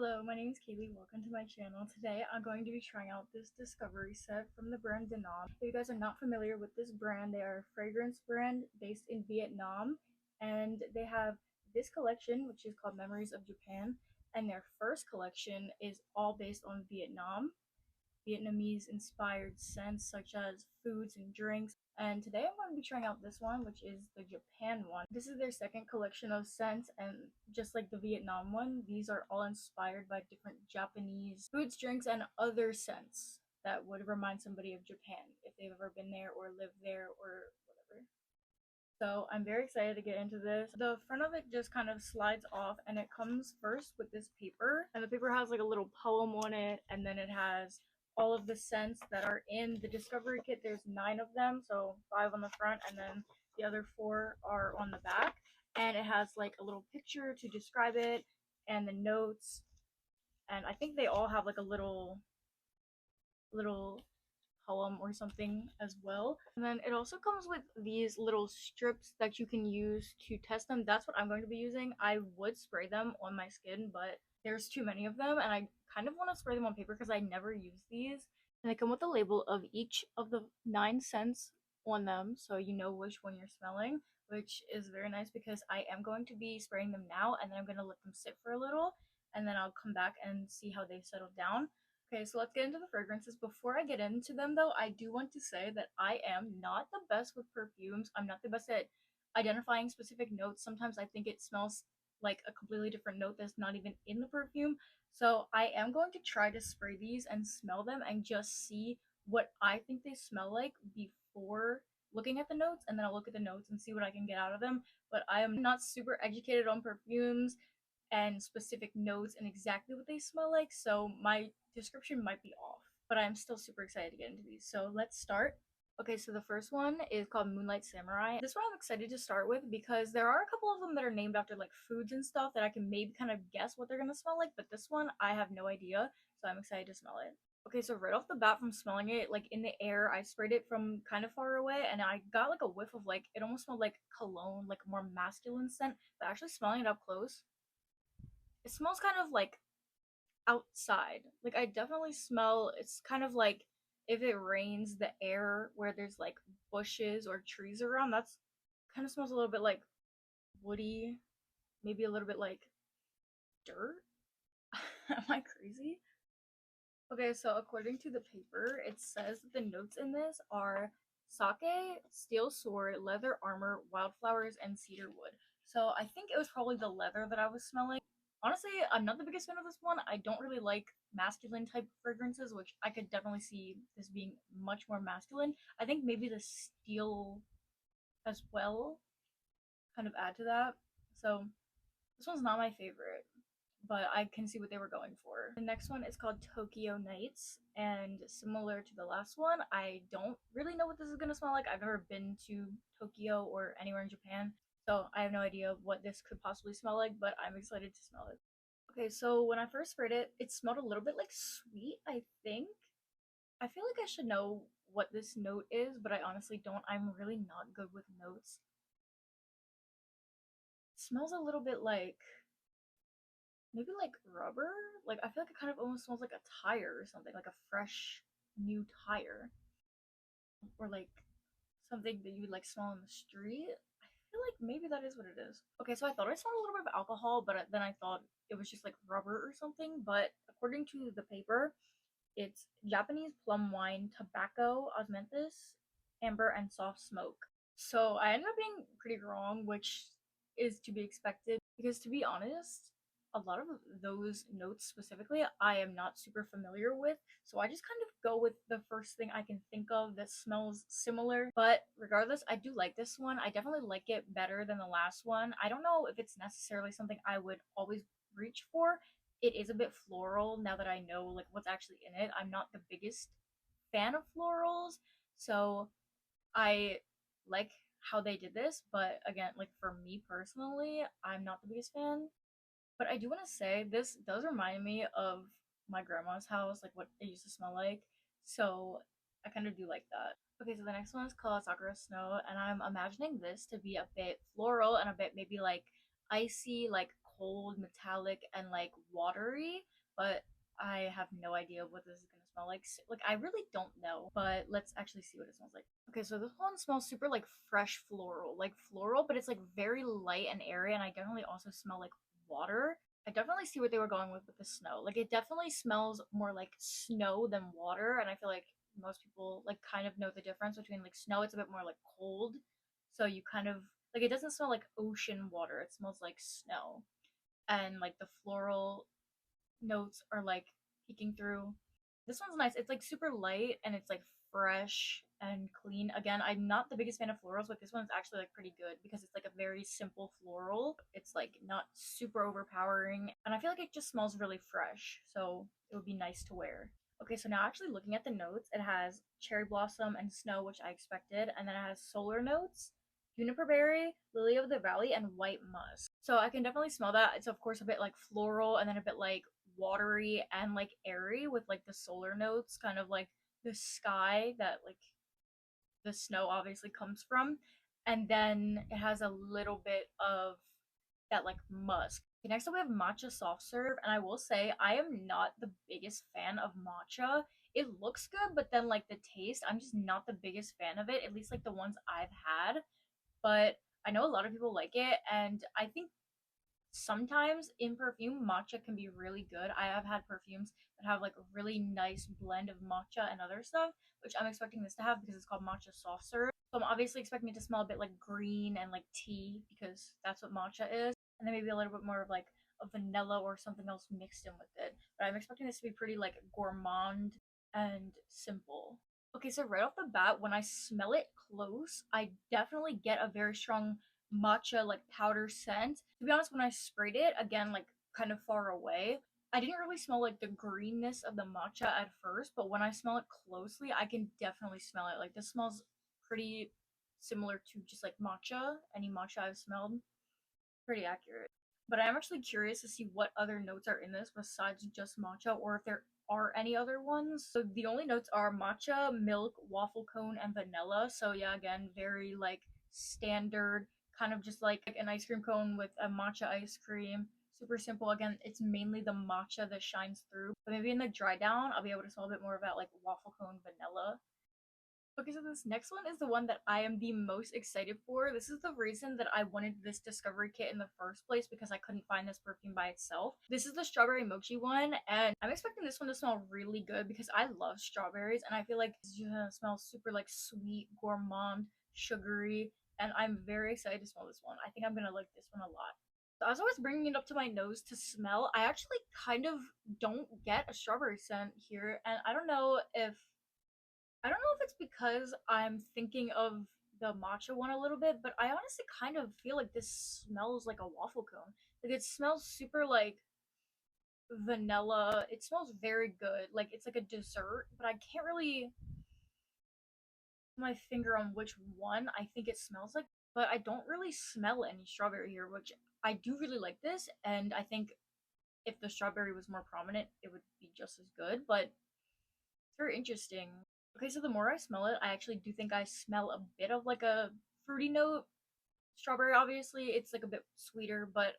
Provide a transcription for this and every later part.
Hello, my name is Kaylee. Welcome to my channel. Today I'm going to be trying out this discovery set from the brand Denom. If you guys are not familiar with this brand, they are a fragrance brand based in Vietnam, and they have this collection which is called Memories of Japan, and their first collection is all based on Vietnamese inspired scents such as foods and drinks. And today I'm going to be trying out this one, which is the Japan one. This is their second collection of scents, and just like the Vietnam one, these are all inspired by different Japanese foods, drinks, and other scents that would remind somebody of Japan if they've ever been there or lived there or whatever. So I'm very excited to get into this. The front of it just kind of slides off, and it comes first with this paper, and the paper has like a little poem on it, and then it has all of the scents that are in the discovery kit. There's 9 of them, so 5 on the front and then the other 4 are on the back, and it has like a little picture to describe it and the notes, and I think they all have like a little poem or something as well. And then it also comes with these little strips that you can use to test them. That's what I'm going to be using. I would spray them on my skin, but there's too many of them, and I kind of want to spray them on paper because I never use these. And they come with a label of each of the 9 scents on them, so you know which one you're smelling, which is very nice because I am going to be spraying them now, and then I'm going to let them sit for a little, and then I'll come back and see how they've settled down. Okay, so let's get into the fragrances. Before I get into them, though, I do want to say that I am not the best with perfumes. I'm not the best at identifying specific notes. Sometimes I think it smells like a completely different note that's not even in the perfume. So I am going to try to spray these and smell them and just see what I think they smell like before looking at the notes, and then I'll look at the notes and see what I can get out of them. But I am not super educated on perfumes and specific notes and exactly what they smell like, so my description might be off, but I'm still super excited to get into these. So let's start. Okay, so the first one is called Moonlight Samurai. This one I'm excited to start with because there are a couple of them that are named after like foods and stuff that I can maybe kind of guess what they're gonna smell like, but this one I have no idea, so I'm excited to smell it. Okay, so right off the bat from smelling it, like in the air, I sprayed it from kind of far away, and I got like a whiff of like, it almost smelled like cologne, like more masculine scent, but actually smelling it up close, it smells kind of like outside. Like I definitely smell, it's kind of like if it rains, the air where there's like bushes or trees around, that's kind of smells a little bit like woody, maybe a little bit like dirt. Am I crazy? Okay, so according to the paper, it says that the notes in this are sake, steel sword, leather armor, wildflowers, and cedar wood. So I think it was probably the leather that I was smelling. Honestly, I'm not the biggest fan of this one. I don't really like masculine type fragrances, which I could definitely see this being much more masculine. I think maybe the steel as well kind of add to that. So this one's not my favorite, but I can see what they were going for. The next one is called Tokyo Nights, and similar to the last one, I don't really know what this is gonna smell like. I've never been to Tokyo or anywhere in Japan, so I have no idea what this could possibly smell like, but I'm excited to smell it. Okay, so when I first sprayed it, it smelled a little bit like sweet, I think. I feel like I should know what this note is, but I honestly don't. I'm really not good with notes. It smells a little bit like maybe like rubber. Like I feel like it kind of almost smells like a tire or something, like a fresh new tire, or like something that you would like smell in the street. I feel like maybe that is what it is. Okay, so I thought I smelled a little bit of alcohol, but then I thought it was just like rubber or something. But according to the paper, it's Japanese plum wine, tobacco, osmanthus, amber, and soft smoke. So I ended up being pretty wrong, which is to be expected because to be honest, a lot of those notes specifically I am not super familiar with. So I just kind of go with the first thing I can think of that smells similar. But regardless, I do like this one. I definitely like it better than the last one. I don't know if it's necessarily something I would always reach for. It is a bit floral now that I know like what's actually in it. I'm not the biggest fan of florals, so I like how they did this, but again, like for me personally, I'm not the biggest fan. But I do want to say this does remind me of my grandma's house, like what it used to smell like. So I kind of do like that. Okay, so the next one is called Sakura Snow, and I'm imagining this to be a bit floral and a bit maybe like icy, like cold, metallic, and like watery, but I have no idea what this is gonna smell like. Like I really don't know, but let's actually see what it smells like. Okay, so this one smells super like fresh floral, but it's like very light and airy, and I definitely also smell like water. I definitely see what they were going with the snow. Like it definitely smells more like snow than water, and I feel like most people like kind of know the difference between like snow. It's a bit more like cold, so you kind of like it doesn't smell like ocean water. It smells like snow, and like the floral notes are like peeking through. This one's nice. It's like super light and it's like fresh and clean. Again, I'm not the biggest fan of florals, but this one's actually like pretty good because it's like a very simple floral. It's like not super overpowering, and I feel like it just smells really fresh. So it would be nice to wear. Okay, so now actually looking at the notes, it has cherry blossom and snow, which I expected, and then it has solar notes, juniper berry, lily of the valley, and white musk. So I can definitely smell that. It's of course a bit like floral and then a bit like watery and like airy with like the solar notes, kind of like the sky that like the snow obviously comes from. And then it has a little bit of that like musk. Okay, next up we have matcha soft serve, and I will say I am not the biggest fan of matcha. It looks good, but then like the taste, I'm just not the biggest fan of it, at least like the ones I've had. But I know a lot of people like it, and I think sometimes in perfume matcha can be really good. I have had perfumes that have like a really nice blend of matcha and other stuff, which I'm expecting this to have because it's called matcha soft serve. So I'm obviously expecting it to smell a bit like green and like tea because that's what matcha is, and then maybe a little bit more of like a vanilla or something else mixed in with it. But I'm expecting this to be pretty like gourmand and simple. Okay, so right off the bat, when I smell it close, I definitely get a very strong matcha like powder scent. To be honest, when I sprayed it, again, like kind of far away, I didn't really smell like the greenness of the matcha at first, but when I smell it closely, I can definitely smell it. Like this smells pretty similar to just like matcha, any matcha I've smelled. Pretty accurate. But I'm actually curious to see what other notes are in this besides just matcha, or if there are any other ones. So the only notes are matcha, milk, waffle cone, and vanilla. So yeah, again, very like standard, kind of just like an ice cream cone with a matcha ice cream. Super simple. Again, it's mainly the matcha that shines through. But maybe in the dry down, I'll be able to smell a bit more about like waffle cone vanilla. Okay, so this next one is the one that I am the most excited for. This is the reason that I wanted this discovery kit in the first place because I couldn't find this perfume by itself. This is the strawberry mochi one, and I'm expecting this one to smell really good because I love strawberries and I feel like it's just gonna smell super like sweet, gourmand, sugary, and I'm very excited to smell this one. I think I'm gonna like this one a lot. So as I was bringing it up to my nose to smell, I actually kind of don't get a strawberry scent here, and I don't know if it's because I'm thinking of the matcha one a little bit, but I honestly kind of feel like this smells like a waffle cone. Like it smells super like vanilla. It smells very good. Like it's like a dessert, but I can't really put my finger on which one I think it smells like. But I don't really smell any strawberry here, which I do really like this, and I think if the strawberry was more prominent, it would be just as good. But it's very interesting. Okay, so the more I smell it, I actually do think I smell a bit of like a fruity note. Strawberry, obviously, it's like a bit sweeter, but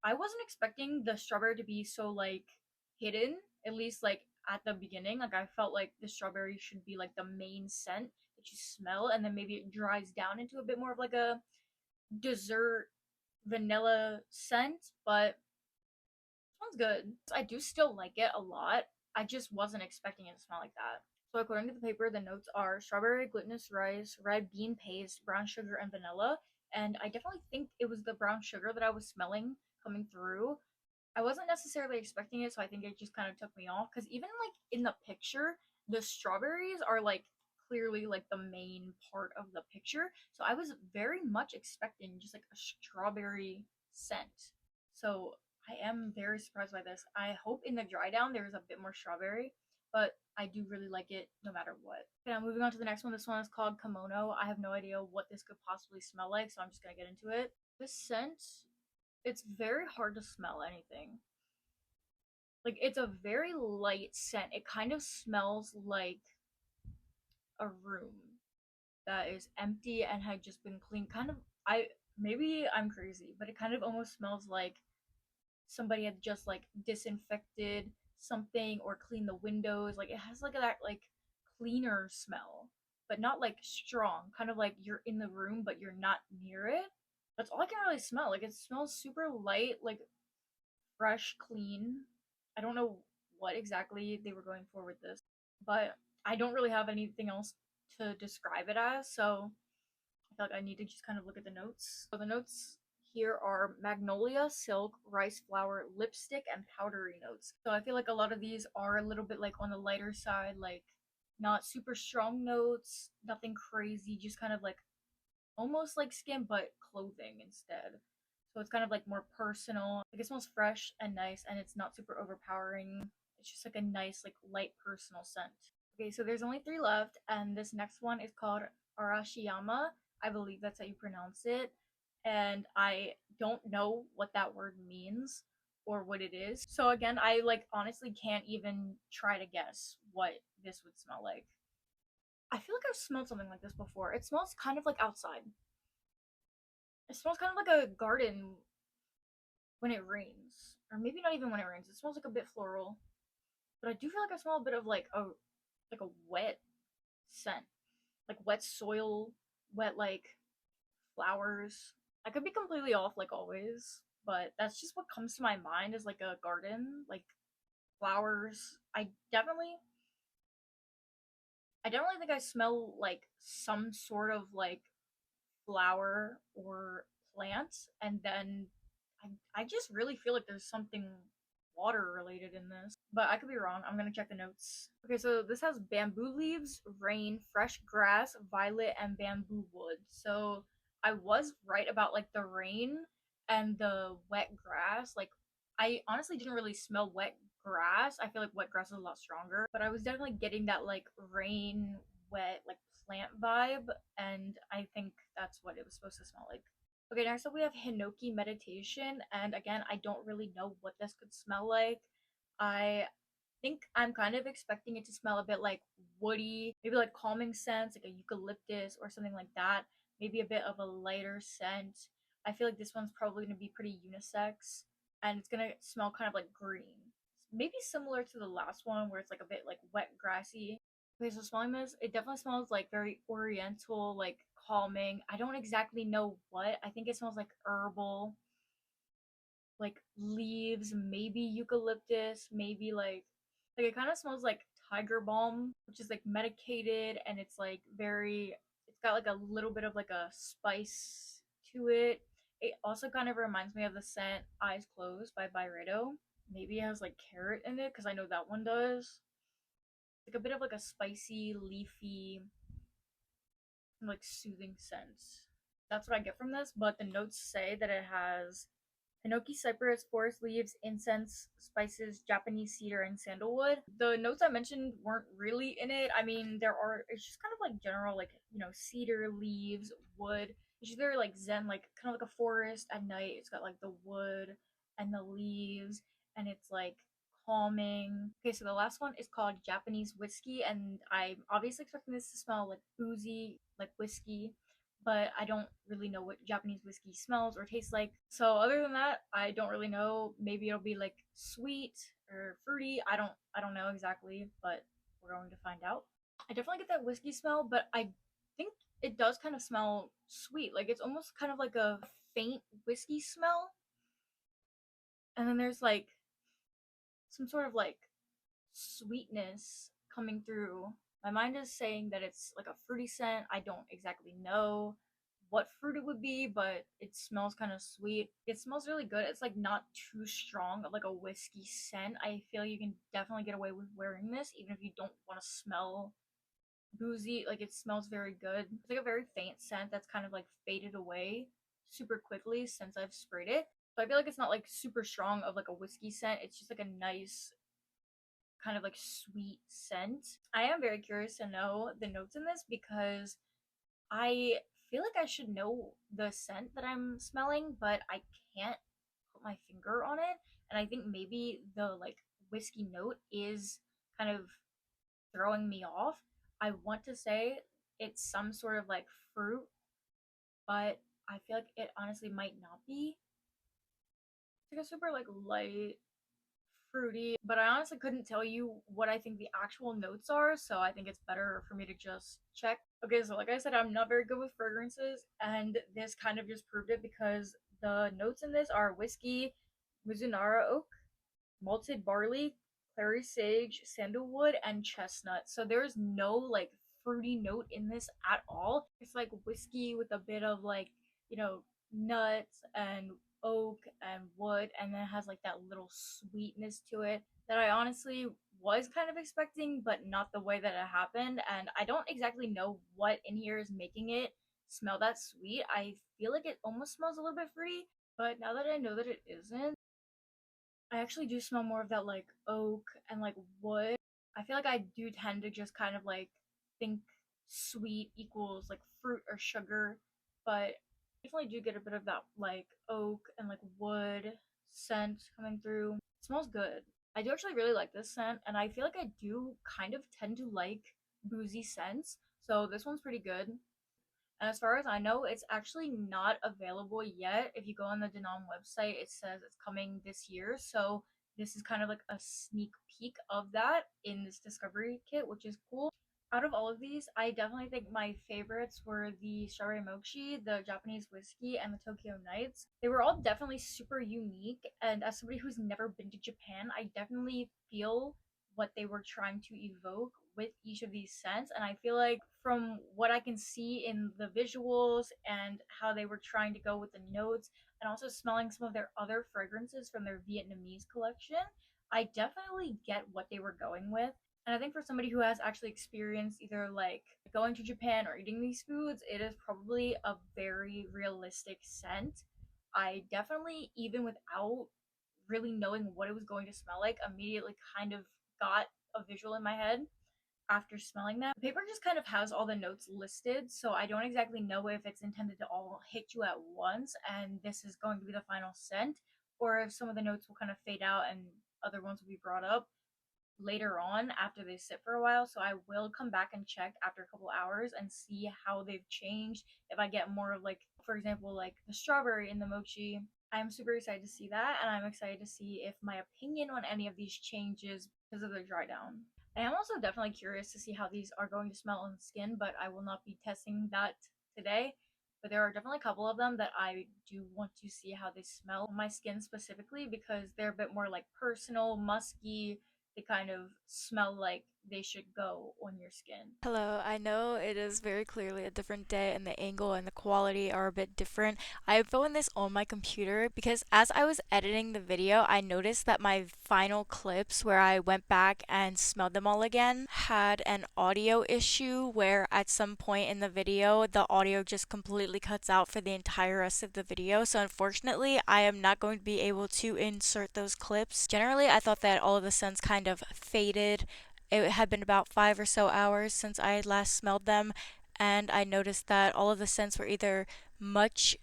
I wasn't expecting the strawberry to be so like hidden, at least like at the beginning. Like I felt like the strawberry should be like the main scent that you smell, and then maybe it dries down into a bit more of like a dessert vanilla scent, but smells good. I do still like it a lot. I just wasn't expecting it to smell like that. So according to the paper, the notes are strawberry, glutinous rice, red bean paste, brown sugar, and vanilla. And I definitely think it was the brown sugar that I was smelling coming through. I wasn't necessarily expecting it, so I think it just kind of took me off. Because even like in the picture, the strawberries are like clearly like the main part of the picture. So I was very much expecting just like a strawberry scent. So I am very surprised by this. I hope in the dry down there is a bit more strawberry, but I do really like it no matter what. Okay, now moving on to the next one. This one is called Kimono. I have no idea what this could possibly smell like, so I'm just gonna get into it. This scent, it's very hard to smell anything. Like it's a very light scent. It kind of smells like a room that is empty and had just been cleaned. Kind of I maybe I'm crazy, but it kind of almost smells like somebody had just like disinfected something or cleaned the windows. Like it has like that like cleaner smell, but not like strong. Kind of like you're in the room but you're not near it. That's all I can really smell. Like it smells super light, like fresh, clean. I don't know what exactly they were going for with this, but I don't really have anything else to describe it as, so I feel like I need to just kind of look at the notes. So the notes here are magnolia, silk, rice flower, lipstick, and powdery notes. So I feel like a lot of these are a little bit like on the lighter side, like not super strong notes, nothing crazy, just kind of like almost like skin but clothing instead. So it's kind of like more personal. Like it smells fresh and nice and it's not super overpowering. It's just like a nice, like light personal scent. Okay, so there's only three left, and this next one is called Arashiyama. I believe that's how you pronounce it. And I don't know what that word means or what it is. So again, I like honestly can't even try to guess what this would smell like. I feel like I've smelled something like this before. It smells kind of like outside. It smells kind of like a garden when it rains, or maybe not even when it rains. It smells like a bit floral, but I do feel like I smell a bit of like a wet scent, like wet soil, wet like flowers. I could be completely off like always, but that's just what comes to my mind is like a garden, like flowers. I definitely think I smell like some sort of like flower or plant, and then I just really feel like there's something water related in this, but I could be wrong. I'm gonna check the notes. Okay, so this has bamboo leaves, rain, fresh grass, violet, and bamboo wood. So I was right about like the rain and the wet grass. Like I honestly didn't really smell wet grass. I feel like wet grass is a lot stronger, but I was definitely getting that like rain, wet, like plant vibe, and I think that's what it was supposed to smell like. Okay, next up we have Hinoki Meditation, and again, I don't really know what this could smell like. I think I'm kind of expecting it to smell a bit like woody, maybe like calming scents, like a eucalyptus or something like that. Maybe a bit of a lighter scent. I feel like this one's probably gonna be pretty unisex, and it's gonna smell kind of like green. Maybe similar to the last one where it's like a bit like wet grassy. Okay, so smelling this, it definitely smells like very oriental, like calming. I don't exactly know what. I think it smells like herbal, like leaves, maybe eucalyptus, maybe like it kind of smells like tiger balm, which is like medicated and it's like very it's got like a little bit of like a spice to it. It also kind of reminds me of the scent Eyes Closed by Byredo. Maybe it has like carrot in it because I know that one does. Like a bit of like a spicy, leafy, like soothing scent. That's what I get from this, but the notes say that it has Hinoki cypress, forest leaves, incense, spices, Japanese cedar, and sandalwood. The notes I mentioned weren't really in it. I mean, there are, it's just kind of like general, like, cedar, leaves, wood. It's just very like zen, like kind of like a forest at night. It's got like the wood and the leaves, and it's like calming. Okay, so the last one is called Japanese whiskey, and I'm obviously expecting this to smell like boozy, like whiskey, but I don't really know what Japanese whiskey smells or tastes like. So other than that, I don't really know. Maybe it'll be like sweet or fruity. I don't know exactly, but we're going to find out. I definitely get that whiskey smell, but I think it does kind of smell sweet. Like it's almost kind of like a faint whiskey smell. And then there's like some sort of like sweetness coming through. My mind is saying that it's like a fruity scent. I don't exactly know what fruit it would be, but it smells kind of sweet. It smells really good. It's like not too strong of like a whiskey scent. I feel you can definitely get away with wearing this even if you don't want to smell boozy. Like it smells very good. It's like a very faint scent that's kind of like faded away super quickly since I've sprayed it. So I feel like it's not like super strong of like a whiskey scent. It's just like a nice kind of like sweet scent. I am very curious to know the notes in this because I feel like I should know the scent that I'm smelling, but I can't put my finger on it. And I think maybe the like whiskey note is kind of throwing me off. I want to say it's some sort of like fruit, but I feel like it honestly might not be. It's like a super like light, fruity, but I honestly couldn't tell you what I think the actual notes are, so I think it's better for me to just check. Okay, so like I said, I'm not very good with fragrances, and this kind of just proved it because the notes in this are whiskey, Mizunara oak, malted barley, clary sage, sandalwood, and chestnut. So there's no like fruity note in this at all. It's like whiskey with a bit of like, you know, nuts and oak and wood, and then it has like that little sweetness to it that I honestly was kind of expecting, but not the way that it happened. And I don't exactly know what in here is making it smell that sweet. I feel like it almost smells a little bit fruity, but now that I know that it isn't, I actually do smell more of that like oak and like wood. I feel like I do tend to just kind of like think sweet equals like fruit or sugar, but I definitely do get a bit of that like oak and like wood scent coming through. It smells good. I do actually really like this scent, and I feel like I do kind of tend to like boozy scents, so this one's pretty good. And as far as I know, it's actually not available yet. If you go on the Denom website, it says it's coming this year. So this is kind of like a sneak peek of that in this discovery kit, which is cool. Out of all of these, I definitely think my favorites were the Strawberry Mochi, the Japanese whiskey, and the Tokyo Nights. They were all definitely super unique, and as somebody who's never been to Japan, I definitely feel what they were trying to evoke with each of these scents. And I feel like from what I can see in the visuals and how they were trying to go with the notes, and also smelling some of their other fragrances from their Vietnamese collection, I definitely get what they were going with. And I think for somebody who has actually experienced either like going to Japan or eating these foods, it is probably a very realistic scent. I definitely, even without really knowing what it was going to smell like, immediately kind of got a visual in my head after smelling that. The paper just kind of has all the notes listed, so I don't exactly know if it's intended to all hit you at once and this is going to be the final scent, or if some of the notes will kind of fade out and other ones will be brought up later on after they sit for a while. So I will come back and check after a couple hours and see how they've changed. If I get more of like, for example, like the strawberry in the mochi, I'm super excited to see that, and I'm excited to see if my opinion on any of these changes because of the dry down. I am also definitely curious to see how these are going to smell on the skin, but I will not be testing that today. But there are definitely a couple of them that I do want to see how they smell on my skin specifically because they're a bit more like personal, musky. They kind of smell like they should go on your skin. Hello, I know it is very clearly a different day and the angle and the quality are a bit different. I filmed this on my computer because as I was editing the video, I noticed that my final clips where I went back and smelled them all again had an audio issue where at some point in the video, the audio just completely cuts out for the entire rest of the video. So unfortunately, I am not going to be able to insert those clips. Generally, I thought that all of the scents kind of faded. It had been about 5 or so hours since I had last smelled them, and I noticed that all of the scents were either much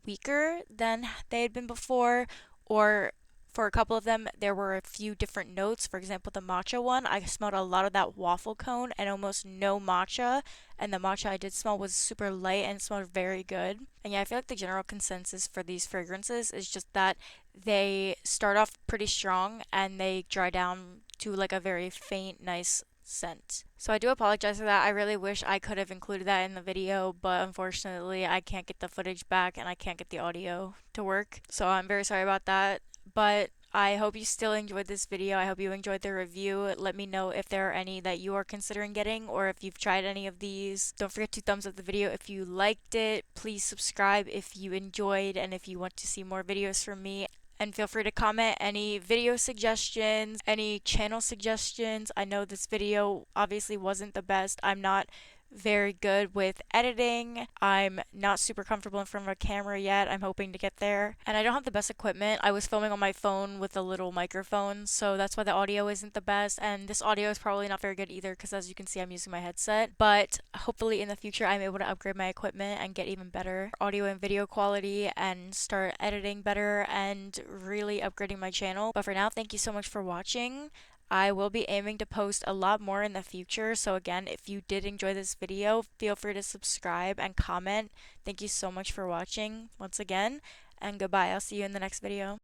weaker than they had been before, or for a couple of them, there were a few different notes. For example, the matcha one, I smelled a lot of that waffle cone and almost no matcha. And the matcha I did smell was super light and smelled very good. And yeah, I feel like the general consensus for these fragrances is just that they start off pretty strong and they dry down to like a very faint, nice scent. So I do apologize for that. I really wish I could have included that in the video, but unfortunately I can't get the footage back and I can't get the audio to work. So I'm very sorry about that. But I hope you still enjoyed this video. I hope you enjoyed the review. Let me know if there are any that you are considering getting or if you've tried any of these. Don't forget to thumbs up the video if you liked it. Please subscribe if you enjoyed and if you want to see more videos from me. And feel free to comment any video suggestions, any channel suggestions. I know this video obviously wasn't the best. I'm not very good with editing. I'm not super comfortable in front of a camera yet. I'm hoping to get there. And I don't have the best equipment. I was filming on my phone with a little microphone, so that's why the audio isn't the best. And this audio is probably not very good either because as you can see, I'm using my headset. But hopefully in the future, I'm able to upgrade my equipment and get even better audio and video quality and start editing better and really upgrading my channel. But for now, thank you so much for watching. I will be aiming to post a lot more in the future. So again, if you did enjoy this video, feel free to subscribe and comment. Thank you so much for watching once again, and goodbye. I'll see you in the next video.